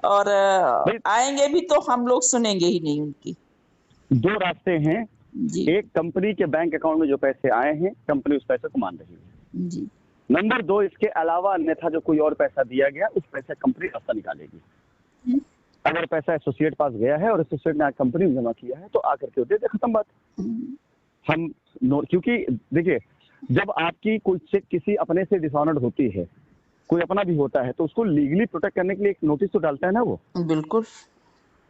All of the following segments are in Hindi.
और भाई आएंगे भी तो हम लोग सुनेंगे ही नहीं उनकी। दो रास्ते हैं, जी एक कंपनी के बैंक अकाउंट में जो पैसे आए हैं कंपनी उस पैसे को मान रही है। जी। नंबर दो, इसके अलावा अन्यथा जो कोई और पैसा दिया गया उस पैसे कंपनी रास्ता निकालेगी। हम्म, अगर पैसा एसोसिएट पास गया है और एसोसिएट ने कंपनी में जमा किया है तो आकर के दे दे, खत्म बात। हम्म, हम क्योंकि देखिए, जब आपकी कोई चेक किसी अपने से डिसऑनर्ड होती है, कोई अपना भी होता है, तो उसको लीगली प्रोटेक्ट करने के लिए एक नोटिस तो डालता है ना वो। बिल्कुल।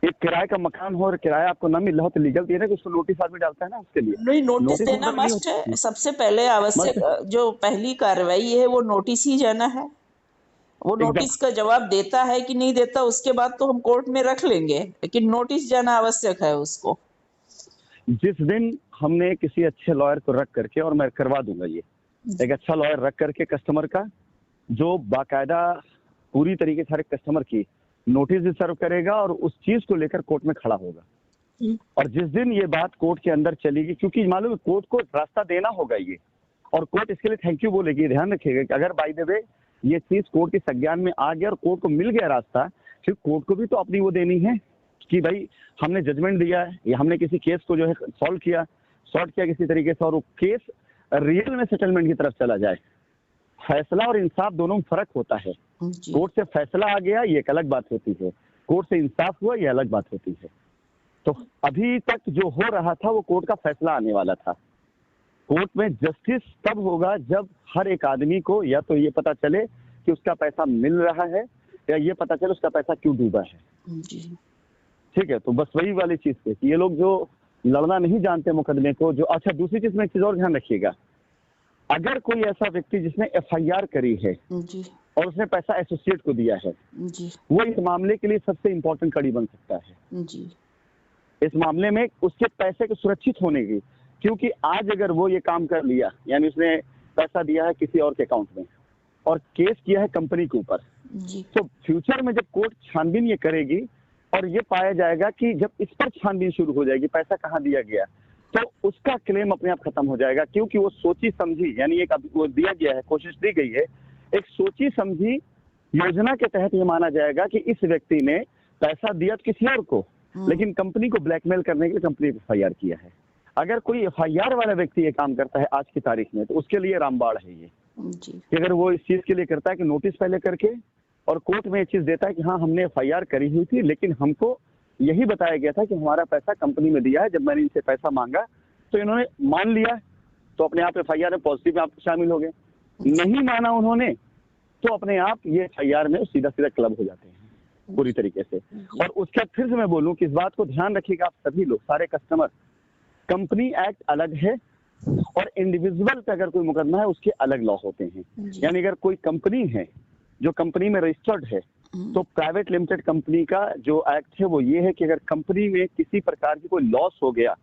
एक किराए का मकान हो और किराया आपको ना मिल रहा हो तो लीगल तो ये ना कि उसको नोटिस आदमी डालता है ना उसके लिए। नहीं, नोटिस नोटिस देना मतलब नहीं मस्ट है। होता सबसे पहले मस्त। आवश्यक जो पहली कार्रवाई है वो नोटिस ही जाना है। वो एकदम। नोटिस का जवाब देता है कि नहीं देता उसके बाद तो हम कोर्ट में रख लेंगे, लेकिन नोटिस जाना आवश्यक है उसको। जिस दिन हमने किसी अच्छे लॉयर को रख करके, और मैं करवा दूंगा ये, एक अच्छा लॉयर रख करके कस्टमर का, जो बाकायदा पूरी तरीके से हर एक कस्टमर की नोटिस भी सर्व करेगा और उस चीज को लेकर कोर्ट में खड़ा होगा। और जिस दिन ये बात कोर्ट के अंदर चलेगी, क्योंकि मालूम है कोर्ट को रास्ता देना होगा ये, और कोर्ट इसके लिए थैंक यू बोलेगी। ध्यान रखिएगा कि अगर बाय द वे ये चीज कोर्ट के संज्ञान में आ गया और कोर्ट को मिल गया रास्ता, फिर कोर्ट को भी तो अपनी वो देनी है कि भाई हमने जजमेंट दिया है या हमने किसी केस को जो है सॉल्व किया, सॉर्ट किया किसी तरीके से, और वो केस रियल में सेटलमेंट की तरफ चला जाए। फैसला और इंसाफ दोनों में फर्क होता है। जी कोर्ट से फैसला आ गया ये एक अलग बात होती है, कोर्ट से इंसाफ हुआ ये अलग बात होती है। तो अभी तक जो हो रहा था वो कोर्ट का फैसला आने वाला था। कोर्ट में जस्टिस तब होगा जब हर एक आदमी को या तो ये पता चले कि उसका पैसा मिल रहा है, या ये पता चले उसका पैसा क्यों डूबा है। जी। ठीक है, तो बस वही वाली चीज पे ये लोग जो लड़ना नहीं जानते मुकदमे को, जो अच्छा दूसरी चीज में एक चीज और ध्यान रखिएगा, अगर कोई ऐसा व्यक्ति जिसने एफआईआर करी है जी और उसने पैसा एसोसिएट को दिया है, जी वो इस मामले के लिए सबसे इंपॉर्टेंट कड़ी बन सकता है। जी। इस मामले में उसके पैसे के सुरक्षित होने की, क्योंकि आज अगर वो ये काम कर लिया, यानी उसने पैसा दिया है किसी और के अकाउंट में और केस किया है कंपनी के ऊपर, जी तो फ्यूचर में जब कोर्ट छानबीन ये करेगी और ये पाया जाएगा कि जब इस पर छानबीन शुरू हो जाएगी पैसा कहाँ दिया गया, तो उसका क्लेम अपने आप खत्म हो जाएगा। क्योंकि वो सोची समझी, यानी एक वो दिया गया है, कोशिश दी गई है, एक सोची समझी योजना के तहत ये माना जाएगा कि इस व्यक्ति ने पैसा दिया तो किसी और को, लेकिन कंपनी को ब्लैकमेल करने के लिए कंपनी ने एफआईआर किया है। अगर कोई एफआईआर वाला व्यक्ति ये काम करता है आज की तारीख में, तो उसके लिए रामबाड़ है ये जी। कि अगर वो इस चीज के लिए करता है कि नोटिस पहले करके और कोर्ट में ये चीज देता है कि हाँ हमने एफआईआर करी हुई थी, लेकिन हमको यही बताया गया था कि हमारा पैसा कंपनी में दिया है, जब मैंने इनसे पैसा मांगा तो इन्होंने मान लिया, तो अपने आप एफआईआर में पॉजिटिव में आप शामिल हो गए। नहीं माना उन्होंने तो अपने आप ये एफआईआर में सीधा सीधा क्लब हो जाते हैं पूरी तरीके से। और उसके बाद फिर से मैं बोलूं कि इस बात को ध्यान रखिएगा आप सभी लोग, सारे कस्टमर, कंपनी एक्ट अलग है और इंडिविजुअल का अगर कोई मुकदमा है उसके अलग लॉ होते हैं। यानी अगर कोई कंपनी है जो कंपनी में रजिस्टर्ड है, तो प्राइवेट लिमिटेड कंपनी का जो एक्ट है वो ये है कि अगर कंपनी में किसी प्रकार की कोई लॉस हो गया,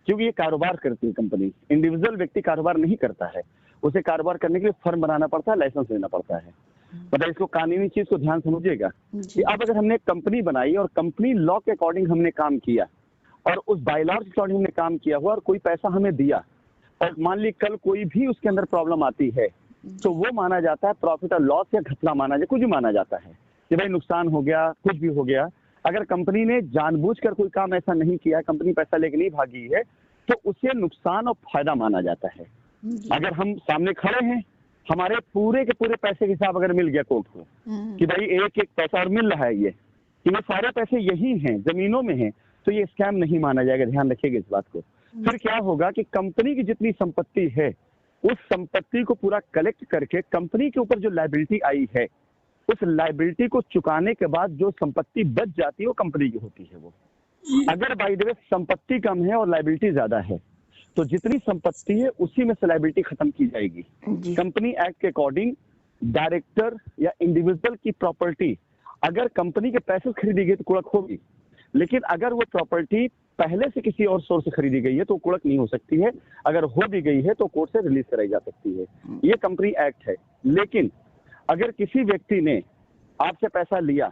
क्योंकि ये कारोबार करती है कंपनी, इंडिविजुअल व्यक्ति कारोबार नहीं करता है, उसे कारोबार करने के लिए फर्म बनाना पड़ता है, लाइसेंस लेना पड़ता है। मतलब इसको कानूनी चीज को ध्यान समझिएगा कि अब अगर हमने कंपनी बनाई और कंपनी लॉ के अकॉर्डिंग हमने काम किया और उस बायलॉ के अकॉर्डिंग हमने काम किया हुआ और कोई पैसा हमें दिया, और मान ली कल कोई भी उसके अंदर प्रॉब्लम आती है, तो वो माना जाता है प्रॉफिट और लॉस या घपला माना जाए, कुछ भी माना जाता है कि भाई नुकसान हो गया, कुछ भी हो गया। अगर कंपनी ने जानबूझकर कोई काम ऐसा नहीं किया, कंपनी पैसा लेके नहीं भागी है, तो उसे नुकसान और फायदा माना जाता है। अगर हम सामने खड़े हैं, हमारे पूरे के पूरे पैसे के हिसाब अगर मिल गया कोर्ट को कि भाई एक एक पैसा और मिल रहा है, ये कि ये सारे पैसे यही हैं, जमीनों में हैं, तो ये स्कैम नहीं माना जाएगा। ध्यान रखिएगा इस बात को। फिर क्या होगा कि कंपनी की जितनी संपत्ति है उस संपत्ति को पूरा कलेक्ट करके कंपनी के ऊपर जो लायबिलिटी आई है, उस लायबिलिटी को चुकाने के बाद जो संपत्ति बच जाती है वो कंपनी की होती है। वो अगर बाय द वे संपत्ति कम है और लायबिलिटी ज्यादा है, तो जितनी संपत्ति है उसी में से लायबिलिटी खत्म की जाएगी। कंपनी एक्ट के अकॉर्डिंग डायरेक्टर या इंडिविजुअल की प्रॉपर्टी अगर कंपनी के पैसे खरीदी गई तो कुड़क होगी, लेकिन अगर वो प्रॉपर्टी पहले से किसी और सोर्स से खरीदी गई है तो कुड़क नहीं हो सकती है। अगर हो भी गई है तो कोर्ट से रिलीज कराई जा सकती है। ये कंपनी एक्ट है। लेकिन अगर किसी व्यक्ति ने आपसे पैसा लिया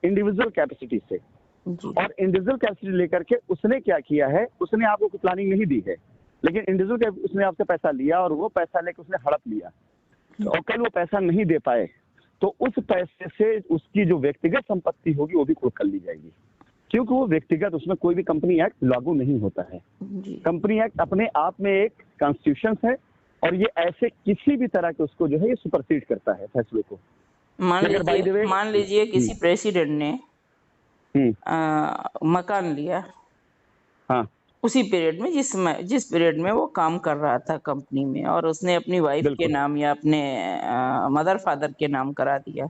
इंडिविजुअल कैपेसिटी से और इंडिविजुअल कैपेसिटी लेकर के उसने क्या किया है, उसने आपको कोई प्लानिंग नहीं दी है, लेकिन इंडिविजुअल उसने आपसे पैसा लिया और वो पैसा लेकर उसने हड़प लिया और कल वो पैसा नहीं दे पाए, तो उस पैसे से उसकी जो व्यक्तिगत संपत्ति होगी वो भी कुर्क कर ली जाएगी, क्योंकि वो व्यक्तिगत, उसमें कोई भी कंपनी एक्ट लागू नहीं होता है। कंपनी एक्ट अपने आप में एक कॉन्स्टिट्यूशन है और ये ऐसे किसी भी तरह के उसको जो है ये सुपरसीड करता है फैसले को। मान लीजिए किसी प्रेसिडेंट ने मकान लिया, हाँ, उसी पीरियड में जिस पीरियड में वो काम कर रहा था कंपनी में, और उसने अपनी वाइफ के नाम या अपने मदर फादर के नाम करा दिया,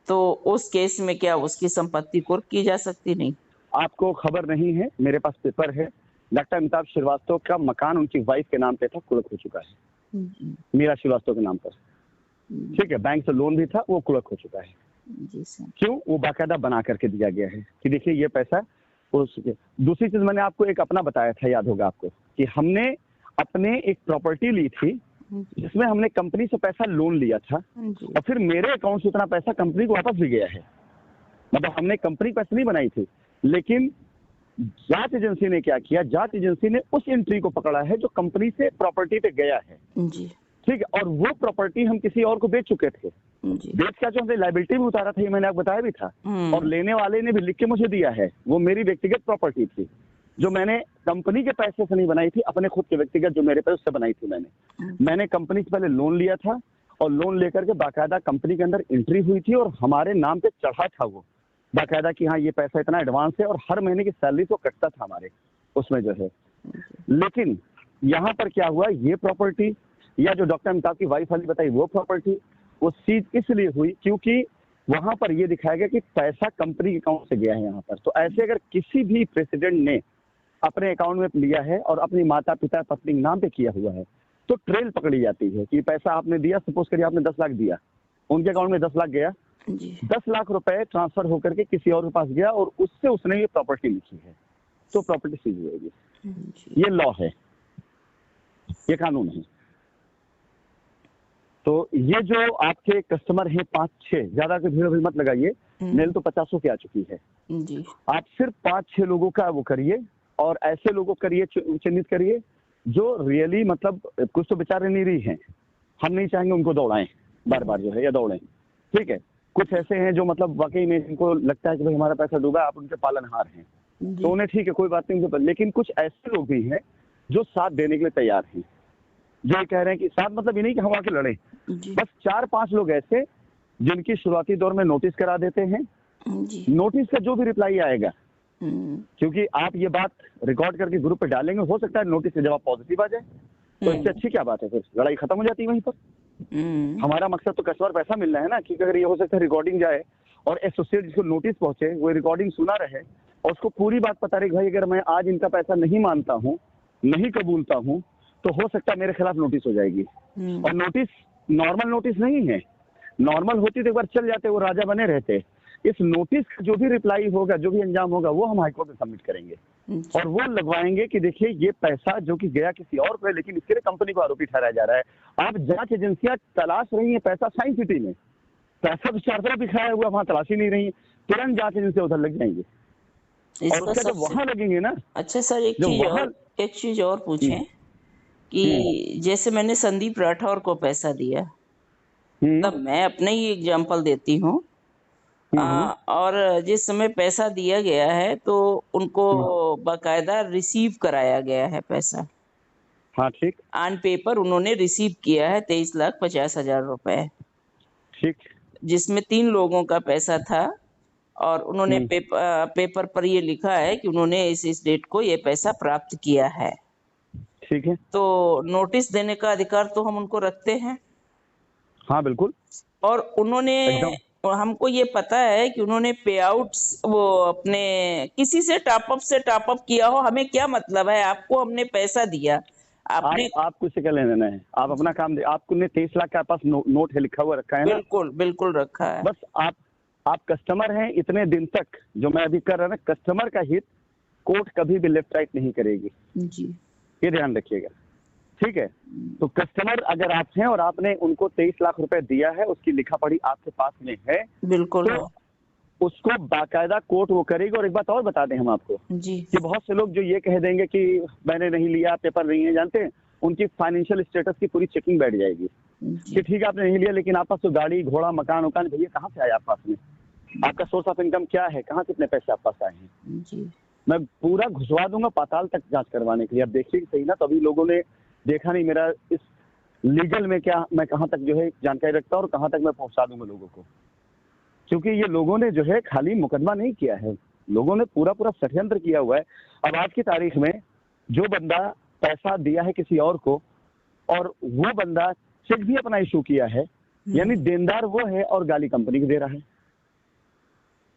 तो उस केस में क्या उसकी संपत्ति कुर्क की जा सकती? नहीं। आपको खबर नहीं है, मेरे पास पेपर है, डॉक्टर अमिताभ श्रीवास्तव का मकान उनकी वाइफ के नाम पे था, कुर्क हो चुका है, मीरा श्रीवास्तव के नाम पर। ठीक है, बैंक से लोन भी था, वो कुर्क हो चुका है। क्यों? वो बाकायदा बना करके दिया गया है कि देखिए ये पैसा उसके। दूसरी चीज मैंने आपको एक अपना बताया था, याद होगा आपको, कि हमने अपने एक प्रॉपर्टी ली थी जिसमें हमने कंपनी से पैसा लोन लिया था और फिर मेरे अकाउंट से उतना पैसा कंपनी को वापस भी गया है। मतलब हमने कंपनी पैसे नहीं बनाई थी, लेकिन जांच एजेंसी ने क्या किया, जांच एजेंसी ने उस एंट्री को पकड़ा है जो कंपनी से प्रॉपर्टी पे गया है। ठीक है, और वो प्रॉपर्टी हम किसी और को बेच चुके थे। बेच का जो हमने लायबिलिटी भी उतारा था, ये मैंने आपको बताया भी था, और लेने वाले ने भी लिख के मुझे दिया है, वो मेरी व्यक्तिगत प्रॉपर्टी थी जो मैंने कंपनी के पैसे से नहीं बनाई थी, अपने खुद के व्यक्तिगत जो मेरे पैसे से बनाई थी। मैंने कंपनी से पहले लोन लिया था और लोन लेकर के बाकायदा कंपनी के अंदर एंट्री हुई थी और हमारे नाम पे चढ़ा था वो बाकायदा कि हाँ ये पैसा इतना एडवांस है, और हर महीने की सैलरी तो कटता था हमारे उसमें जो है। लेकिन यहाँ पर क्या हुआ, ये प्रॉपर्टी या जो डॉक्टर अमिताभ की वाइफ वाली बताई वो प्रॉपर्टी, वो सीज इसलिए हुई क्योंकि वहां पर ये दिखाया गया कि पैसा कंपनी के अकाउंट से गया है यहाँ पर। तो ऐसे अगर किसी भी प्रेसिडेंट ने अपने अकाउंट में लिया है और अपनी माता पिता पत्नी के नाम पे किया हुआ है, तो ट्रेल पकड़ी जाती है कि पैसा आपने दिया, सपोज करिए आपने 10 लाख दिया, उनके अकाउंट में 10 लाख गया, 10 लाख रुपए ट्रांसफर होकर के किसी और के पास गया और उससे उसने ये प्रॉपर्टी लिखी है, तो प्रॉपर्टी सीज होगी। ये लॉ है, ये कानून है। तो ये जो आपके कस्टमर हैं 5-6, ज्यादा के भीड़ मत लगाइए, मेल तो 50 की आ चुकी है जी। आप सिर्फ 5-6 लोगों का वो करिए और ऐसे लोगों करिए, चिन्हित करिए जो रियली मतलब कुछ तो बेचारे नहीं रही हैं, हम नहीं चाहेंगे उनको दौड़ाएं बार बार जो है या दौड़ें। ठीक है, कुछ ऐसे हैं जो मतलब वाकई में इनको लगता है कि भाई हमारा पैसा डूबा, आप उनके पालनहार हैं, तो उन्हें ठीक है कोई बात नहीं। लेकिन कुछ ऐसे लोग भी हैं जो साथ देने के लिए तैयार हैं, जो कह रहे हैं कि साथ मतलब ये नहीं कि हम आके लड़ें, बस 4-5 लोग ऐसे जिनकी शुरुआती दौर में नोटिस करा देते हैं। नोटिस का जो भी रिप्लाई आएगा, क्योंकि आप ये बात रिकॉर्ड करके ग्रुप पे डालेंगे, हो सकता है नोटिस से जवाब पॉजिटिव आ जाए, तो इससे अच्छी क्या बात है, फिर लड़ाई खत्म हो जाती है वहीं पर। हमारा मकसद तो कस्टमर पैसा मिलना है ना, कि अगर ये हो सकता है रिकॉर्डिंग जाए और एसोसिएट जिसको नोटिस पहुंचे वो रिकॉर्डिंग सुना रहे और उसको पूरी बात पता रहे, भाई अगर मैं आज इनका पैसा नहीं मानता हूँ, नहीं कबूलता हूँ, तो हो सकता है मेरे खिलाफ नोटिस हो जाएगी। और नोटिस नॉर्मल नोटिस नहीं है, नॉर्मल होती तो एक बार चल जाते, वो राजा बने रहते। इस नोटिस का जो भी रिप्लाई होगा, जो भी अंजाम होगा, वो हम हाईकोर्ट में सबमिट करेंगे और वो लगवाएंगे कि देखिए ये पैसा जो कि गया किसी और को है, लेकिन इसके लिए कंपनी को आरोपी ठहराया जा रहा है। आप जांच एजेंसियां तलाश रही है पैसा साइंस सिटी में, पैसा तो 4 तरफ दिखाया हुआ, वहां तलाशी नहीं रही, तुरंत जांच एजेंसी उधर लग जाएंगे और उसका जब वहां लगेंगे ना। अच्छा सर, एक चीज और पूछें कि जैसे मैंने संदीप राठौर को पैसा दिया, तब मैं अपने ही एग्जाम्पल देती हूँ, और जिस समय पैसा दिया गया है तो उनको बाकायदा रिसीव कराया गया है पैसा। हाँ ठीक, ऑन पेपर उन्होंने रिसीव किया है 23,50,000 रुपए, ठीक, जिसमें 3 लोगों का पैसा था और उन्होंने पेपर पर ये लिखा है कि उन्होंने इस डेट को ये पैसा प्राप्त किया है। ठीक है, तो नोटिस देने का अधिकार तो हम उनको रखते हैं। हाँ बिल्कुल, और उन्होंने हमको ये पता है कि उन्होंने पे आउट वो अपने किसी से टॉपअप किया हो, हमें क्या मतलब है, आपको हमने पैसा दिया, आपने आपको से क्या लेना है, आप अपना काम दे। आपको 23 लाख के पास नोट है, लिखा हुआ रखा है ना? बिल्कुल बिल्कुल रखा है। बस आप कस्टमर हैं इतने दिन तक, जो मैं अभी कर रहा ना, कस्टमर का हित कोर्ट कभी भी लेफ्ट राइट नहीं करेगी जी, ये ध्यान रखिएगा। ठीक है, तो कस्टमर अगर आप हैं और आपने उनको 23 लाख रुपए दिया है, उसकी लिखा पढ़ी आपके पास में है, बिल्कुल, तो उसको बाकायदा कोर्ट वो करेगी। और एक बात और बता दें हम आपको जी, कि बहुत से लोग जो ये कह देंगे कि मैंने नहीं लिया, पेपर नहीं है, जानते हैं उनकी फाइनेंशियल स्टेटस की पूरी चेकिंग बैठ जाएगी। कि ठीक है आपने नहीं लिया, लेकिन आपके पास तो गाड़ी घोड़ा मकान उकान भैया कहाँ से आया आपके पास में? आपका सोर्स ऑफ इनकम क्या है? कहाँ कितने पैसे आपके पास आए हैं? जी। मैं पूरा घुसवा दूंगा पाताल तक जांच करवाने के लिए। अब देखिए सही ना, तो अभी लोगों ने देखा नहीं मेरा इस लीगल में क्या, मैं कहाँ तक जो है जानकारी रखता हूँ और कहाँ तक मैं पहुंचा दूंगा लोगों को। क्योंकि ये लोगों ने जो है खाली मुकदमा नहीं किया है, लोगों ने पूरा पूरा षड्यंत्र किया हुआ है। अब आज की तारीख में जो बंदा पैसा दिया है किसी और को और वो बंदा चेक भी अपना इशू किया है, यानी देनदार वो है और गाली कंपनी को दे रहा है,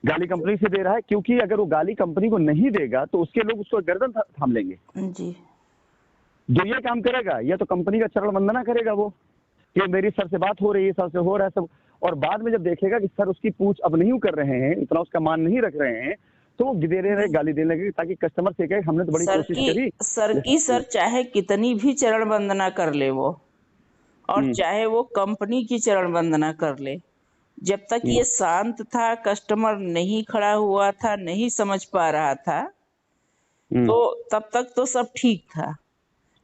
गाली कंपनी से दे रहा है। क्योंकि अगर वो गाली कंपनी को नहीं देगा तो उसके लोग उसको गर्दन थाम लेंगे जी। जो ये काम करेगा या तो कंपनी का चरण वंदना करेगा वो कि मेरी सर से बात हो रही है, सर से हो रहा है सब, और बाद में जब देखेगा कि सर उसकी पूछ अब नहीं कर रहे हैं, इतना उसका मान नहीं रख रहे हैं, तो वो दे रहे गाली देने लगे ताकि कस्टमर से कहे हमने तो बड़ी कोशिश करी। सर चाहे कितनी भी चरण वंदना कर ले वो, और चाहे वो कंपनी की चरण वंदना कर ले, जब तक ये शांत था, कस्टमर नहीं खड़ा हुआ था, नहीं समझ पा रहा था, तो तब तक तो सब ठीक था।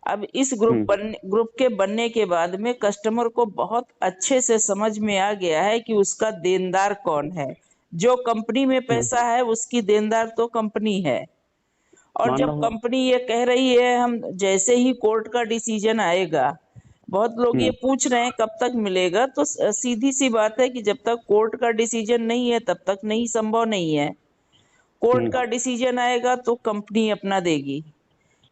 अब इस ग्रुप के बनने के बाद में कस्टमर को बहुत अच्छे से समझ में आ गया है कि उसका देनदार कौन है। जो कंपनी में पैसा है उसकी देनदार तो कंपनी है। और जब कंपनी ये कह रही है हम जैसे ही कोर्ट का डिसीजन आएगा, बहुत लोग ये पूछ रहे हैं कब तक मिलेगा, तो सीधी सी बात है कि जब तक कोर्ट का डिसीजन नहीं है तब तक नहीं, संभव नहीं है। कोर्ट का डिसीजन आएगा तो कंपनी अपना देगी,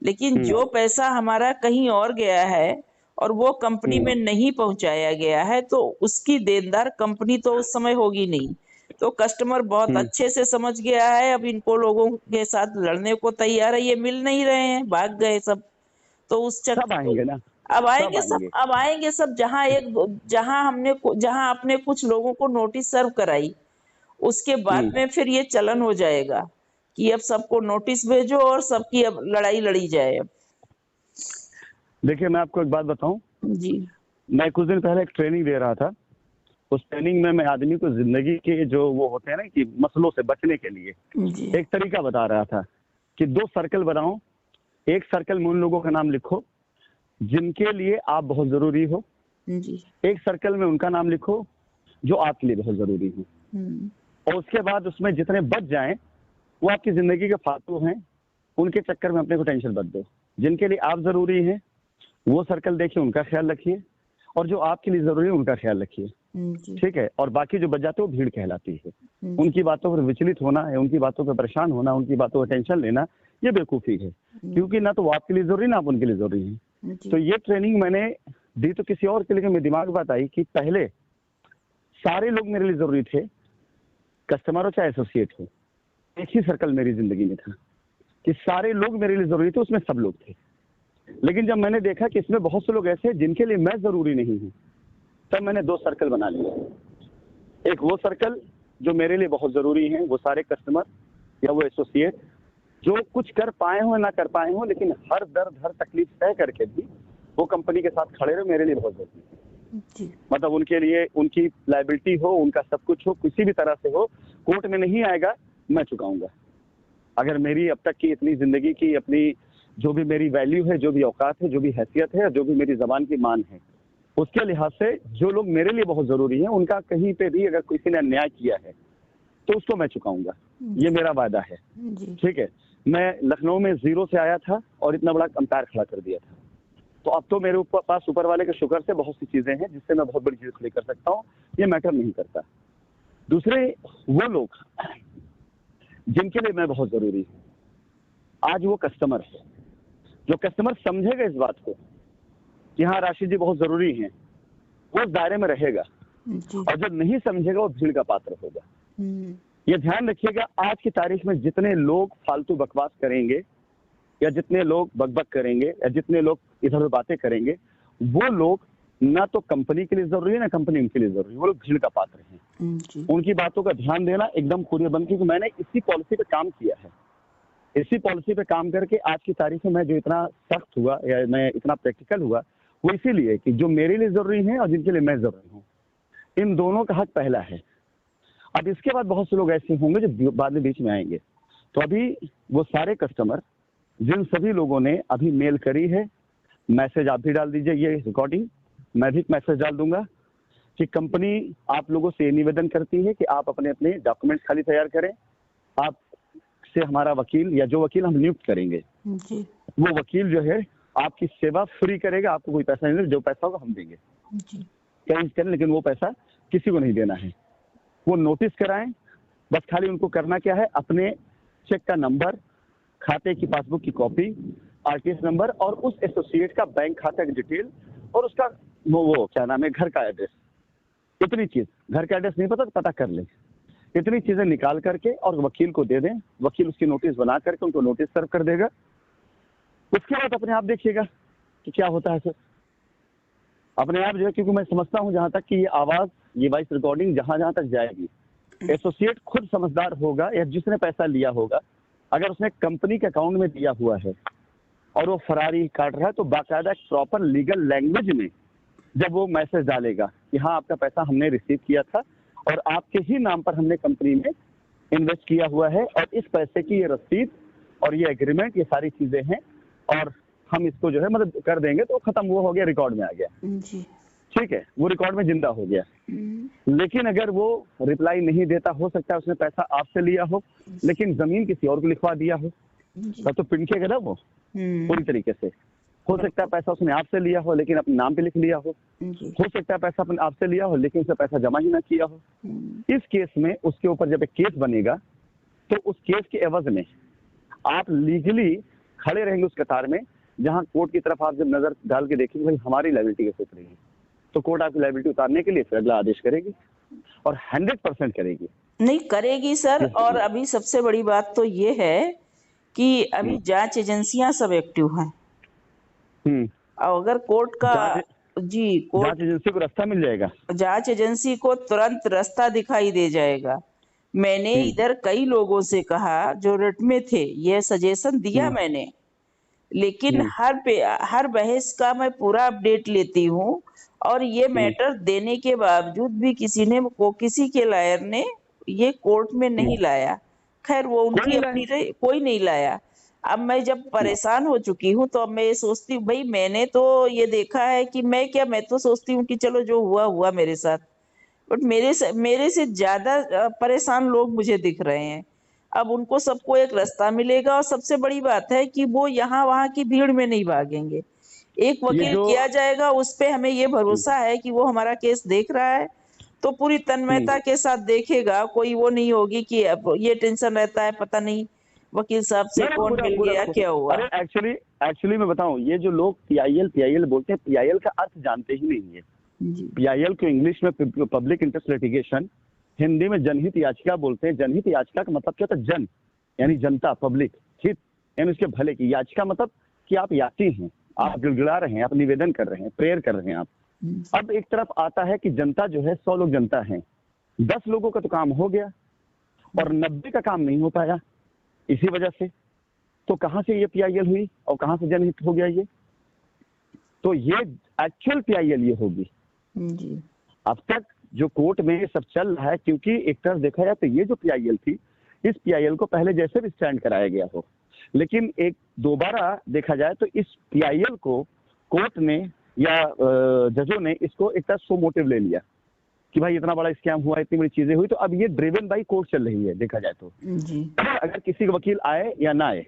लेकिन जो पैसा हमारा कहीं और गया है और वो कंपनी में नहीं पहुंचाया गया है, तो उसकी देनदार कंपनी तो उस समय होगी नहीं। तो कस्टमर बहुत अच्छे से समझ गया है, अब इनको लोगों के साथ लड़ने को तैयार है, ये मिल नहीं रहे हैं, भाग गए सब। तो उस चक्कर आएंगे ना, अब आएंगे सब, जहां आपने कुछ लोगों को नोटिस सर्व कराई, उसके बाद में फिर ये चलन हो जाएगा कि अब सबको नोटिस भेजो और सबकी अब लड़ाई लड़ी जाए। अब देखिए मैं आपको एक बात बताऊं जी, मैं कुछ दिन पहले एक ट्रेनिंग दे रहा था। उस ट्रेनिंग में मैं आदमी को जिंदगी के जो वो होते हैं ना कि मसलों से बचने के लिए एक तरीका बता रहा था कि 2 सर्कल बनाओ। एक सर्कल में उन लोगों का नाम लिखो जिनके लिए आप बहुत जरूरी हो जी। एक सर्कल में उनका नाम लिखो जो आपके लिए बहुत जरूरी हो, और उसके बाद उसमें जितने बच जाएं वो आपकी जिंदगी के फालतू हैं, उनके चक्कर में अपने को टेंशन मत दो। जिनके लिए आप जरूरी हैं वो सर्कल देखिए, उनका ख्याल रखिए, और जो आपके लिए जरूरी है उनका ख्याल रखिए, ठीक है। और बाकी जो बच जाते हैं वो भीड़ कहलाती है। उनकी बातों पर विचलित होना है, उनकी बातों पर परेशान होना, उनकी बातों पर टेंशन लेना, ये बेवकूफी है, क्योंकि ना तो वो आपके लिए जरूरी ना आप उनके लिए जरूरी है। तो ये ट्रेनिंग मैंने दी तो किसी और के लिए, मेरे दिमाग में बात आई कि पहले सारे लोग मेरे लिए जरूरी थे, कस्टमर हो चाहे एसोसिएट हो। एक ही सर्कल मेरी जिंदगी में था कि सारे लोग मेरे लिए जरूरी थे, उसमें सब लोग थे। लेकिन जब मैंने देखा कि इसमें बहुत से लोग ऐसे हैं जिनके लिए मैं जरूरी नहीं हूँ, तब मैंने 2 सर्कल बना लिया। एक वो सर्कल जो मेरे लिए बहुत जरूरी है, वो सारे कस्टमर या वो एसोसिएट जो कुछ कर पाए हो ना कर पाए हो, लेकिन हर दर्द हर तकलीफ तय करके भी वो कंपनी के साथ खड़े रहे, मेरे लिए बहुत जरूरी है। मतलब उनके लिए उनकी लायबिलिटी हो, उनका सब कुछ हो, किसी भी तरह से हो, कोर्ट में नहीं आएगा, मैं चुकाऊंगा। अगर मेरी अब तक की इतनी जिंदगी की अपनी जो भी मेरी वैल्यू है, जो भी औकात है, जो भी हैसियत है, जो भी मेरी जबान की मान है, उसके लिहाज से जो लोग मेरे लिए बहुत जरूरी है, उनका कहीं पे भी अगर किसी ने अन्याय किया है तो उसको मैं चुकाऊंगा। ये मेरा वादा है, ठीक है। मैं लखनऊ में 0 से आया था और इतना बड़ा अंपायर खड़ा कर दिया था, तो अब तो मेरे पास ऊपर वाले के शुक्र से बहुत सी चीजें हैं जिससे मैं बहुत बड़ी चीज खड़ी कर सकता हूँ, ये मैटर नहीं करता। दूसरे वो लोग जिनके लिए मैं बहुत जरूरी हूँ, आज वो कस्टमर है। जो कस्टमर समझेगा इस बात को कि हाँ राशि जी बहुत जरूरी हैं, वो उस दायरे में रहेगा, और जब नहीं समझेगा वो भीड़ का पात्र होगा। ये ध्यान रखिएगा, आज की तारीख में जितने लोग फालतू बकवास करेंगे या जितने लोग बकबक करेंगे या जितने लोग इधर उधर बातें करेंगे, वो लोग ना तो कंपनी के लिए जरूरी है ना कंपनी उनके लिए जरूरी है, वो लोग भीड़ का पात्र हैं। उनकी बातों का ध्यान देना एकदम पूरी बंद, क्योंकि मैंने इसी पॉलिसी पे काम किया है। इसी पॉलिसी पे काम करके आज की तारीख में मैं जो इतना सख्त हुआ या मैं इतना प्रैक्टिकल हुआ, वो इसीलिए कि जो मेरे लिए जरूरी है और जिनके लिए मैं जरूरी हूँ, इन दोनों का हक पहला है। अब इसके बाद बहुत से लोग ऐसे होंगे जो बाद में बीच में आएंगे। तो अभी वो सारे कस्टमर जिन सभी लोगों ने अभी मेल करी है, मैसेज आप भी डाल दीजिए, ये रिकॉर्डिंग मैं भी एक मैसेज डाल दूंगा कि कंपनी आप लोगों से निवेदन करती है कि आप अपने अपने डॉक्यूमेंट्स खाली तैयार करें। आप से हमारा वकील या जो वकील हम नियुक्त करेंगे जी। वो वकील जो है आपकी सेवा फ्री करेगा, आपको कोई पैसा नहीं देगा, जो पैसा होगा हम देंगे। चेंज करें लेकिन वो पैसा किसी को नहीं देना है। वो नोटिस कराएं, बस खाली उनको करना क्या है, अपने चेक का नंबर, खाते की पासबुक की कॉपी, आरटीएस नंबर और उस एसोसिएट का बैंक खाता की डिटेल और उसका वो क्या नाम है, घर का एड्रेस, इतनी चीज, घर का एड्रेस नहीं पता तो पता कर ले, इतनी चीजें निकाल करके और वकील को दे दें। वकील उसकी नोटिस बना करके उनको नोटिस सर्व कर देगा। उसके बाद अपने आप देखिएगा कि क्या होता है सर, अपने आप जो है, क्योंकि मैं समझता हूं जहां तक कि ये आवाज, ये वॉइस रिकॉर्डिंग जहां जहां तक जाएगी, एसोसिएट खुद समझदार होगा या जिसने पैसा लिया होगा, अगर उसने कंपनी के अकाउंट में दिया हुआ है और वो फरारी काट रहा है तो बाकायदा एक प्रॉपर लीगल लैंग्वेज में जब वो मैसेज डालेगा कि हाँ आपका पैसा हमने रिसीव किया था और आपके ही नाम पर हमने कंपनी में इन्वेस्ट किया हुआ है और इस पैसे की ये रसीद और ये एग्रीमेंट, ये सारी चीजें हैं और हम इसको जो है मतलब कर देंगे, तो खत्म, वो हो गया, रिकॉर्ड में आ गया जी। ठीक है, वो रिकॉर्ड में जिंदा हो गया। लेकिन अगर वो रिप्लाई नहीं देता, हो सकता है उसने पैसा आपसे लिया हो लेकिन जमीन किसी और को लिखवा दिया हो, तो पिनकेगा ना वो पूरी तरीके से। हो सकता है पैसा उसने आपसे लिया हो लेकिन अपने नाम पे लिख लिया हो सकता है पैसा अपने आपसे लिया हो लेकिन उसने पैसा जमा ही ना किया हो। इस केस में उसके ऊपर जब एक केस बनेगा तो उस केस के एवज में आप लीगली खड़े रहेंगे उस कतार में, जहां कोर्ट की तरफ आप जब नजर डाल के देखेंगे भाई हमारी लायबिलिटी कैसे उतरेगी, तो कोर्ट आपकी लायबिलिटी उतारने के लिए फिर अगला आदेश करेगी और 100% करेगी। नहीं करेगी सर। और अभी सबसे बड़ी बात तो ये है कि अभी जांच एजेंसियां सब एक्टिव हैं। अगर कोर्ट का जांच एजेंसी को रास्ता मिल जाएगा, जांच एजेंसी को तुरंत रास्ता दिखाई दे जाएगा। मैंने इधर कई लोगों से कहा जो रिट में थे, ये सजेशन दिया मैंने, लेकिन हर बहस का मैं पूरा अपडेट लेती हूँ और ये मैटर देने के बावजूद भी किसी के लॉयर ने ये कोर्ट में नहीं लाया। खैर वो उनकी अपनी कोई नहीं लाया। अब मैं जब परेशान हो चुकी हूँ तो अब मैं ये सोचती हूँ भाई मैंने तो ये देखा है कि मैं तो सोचती हूँ कि चलो जो हुआ हुआ मेरे साथ, बट मेरे से ज्यादा परेशान लोग मुझे दिख रहे हैं। अब उनको सबको एक रास्ता मिलेगा और सबसे बड़ी बात है कि वो यहाँ वहाँ की भीड़ में नहीं भागेंगे। एक वकील किया जाएगा, उस पे हमें ये भरोसा है कि वो हमारा केस देख रहा है तो पूरी तन्मयता के साथ देखेगा। कोई वो नहीं होगी कि अब ये टेंशन रहता है पता नहीं वकील साहब से कौन मिल गया, क्या हुआ। अरे एक्चुअली मैं बताऊं, ये जो लोग पीआईएल बोलते हैं, पीआईएल का अर्थ जानते ही नहीं है। पीआईएल को इंग्लिश में पब्लिक इंटरेस्ट लिटिगेशन, हिंदी में जनहित याचिका बोलते हैं। जनहित याचिका का मतलब क्या होता है? जन यानी जनता, पब्लिक, हित यानी उसके भले की। याचिका मतलब कि आप याची हैं, आप गिड़गिड़ा रहे हैं, आप निवेदन कर रहे हैं, प्रेयर कर रहे हैं आप। अब एक तरफ आता है कि जनता जो है 100 लोग जनता है, 10 लोगों का तो काम हो गया और 90 का काम नहीं हो पाया इसी वजह से। तो कहां से ये पीआईएल हुई और कहां से जनहित हो गया? ये तो ये एक्चुअल पीआईएल ये होगी। अब तक जो कोर्ट में ये सब चल रहा है, क्योंकि एक तरफ देखा जाए तो ये जो पीआईएल थी, इस पीआईएल को पहले जैसे भी स्टैंड कराया गया हो, लेकिन एक दोबारा देखा जाए तो इस पीआईएल को कोर्ट ने या जजों ने इसको एक तरह सो मोटिव ले लिया कि भाई इतना बड़ा स्कैम हुआ, इतनी बड़ी चीजें हुई, तो अब ये ड्रिवन बाई कोर्ट चल रही है देखा जाए तो। अगर किसी का वकील आए या ना आए,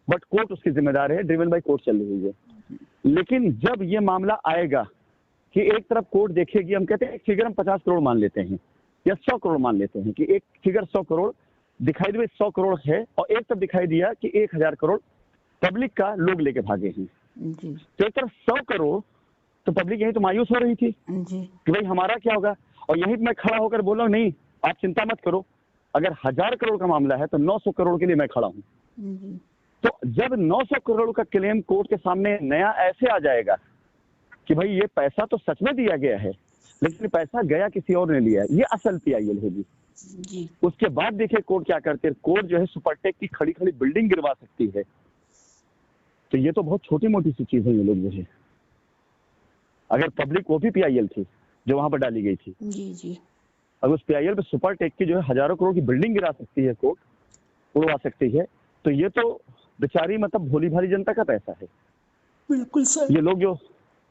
बट कोर्ट उसकी जिम्मेदार है, ड्रिवन बाई कोर्ट चल रही है। लेकिन जब ये मामला आएगा कि एक तरफ कोर्ट देखेगी, हम कहते हैं एक फिगर हम 50 करोड़ मान लेते हैं या 100 करोड़ मान लेते हैं कि एक फिगर 100 करोड़ दिखाई दे, 100 करोड़ है और एक तरफ दिखाई दिया कि 1000 करोड़ पब्लिक का लोग लेके भागे हैं। तो एक तरफ 100 करोड़ तो पब्लिक यही तो मायूस हो रही थी कि भाई हमारा क्या होगा, और यही मैं खड़ा होकर बोल रहा हूँ नहीं आप चिंता मत करो, अगर 1000 करोड़ का मामला है तो 900 करोड़ के लिए मैं खड़ा हूँ। तो जब 900 करोड़ का क्लेम कोर्ट के सामने नया ऐसे आ जाएगा कि भाई ये पैसा तो सच में दिया गया है लेकिन पैसा गया किसी और ने लिया है, ये असल पीआईएल होगी। उसके बाद देखिए कोर्ट क्या करते हैं, कोर्ट जो है सुपरटेक की खड़ी खड़ी बिल्डिंग गिरवा सकती है। तो ये तो बहुत छोटी मोटी सी चीज है ये लोग जो है। अगर पब्लिक वो भी पीआईएल थी जो वहां पर डाली गई थी, अगर उस पीआईएल पे सुपरटेक की जो है हजारों करोड़ की बिल्डिंग गिरा सकती है कोर्ट, उड़वा सकती है, तो ये तो बेचारी मतलब भोली भाली जनता का पैसा है। बिल्कुल सर। ये लोग जो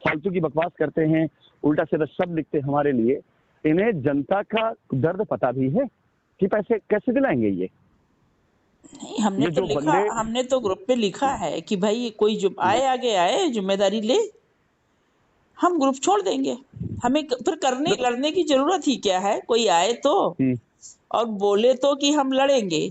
फालतू की बकवास करते हैं, उल्टा सीधा शब्द लिखते हैं हमारे लिए। इन्हें जनता का दर्द पता भी है कि पैसे कैसे दिलाएंगे ये। नहीं, हमने तो लिखा, हमने तो ग्रुप पे लिखा है कि भाई कोई जो आए आगे आए, जिम्मेदारी ले, हम ग्रुप छोड़ देंगे। हमें फिर लड़ने की जरूरत ही क्या है? कोई आए तो और बोले तो कि हम लड़ेंगे,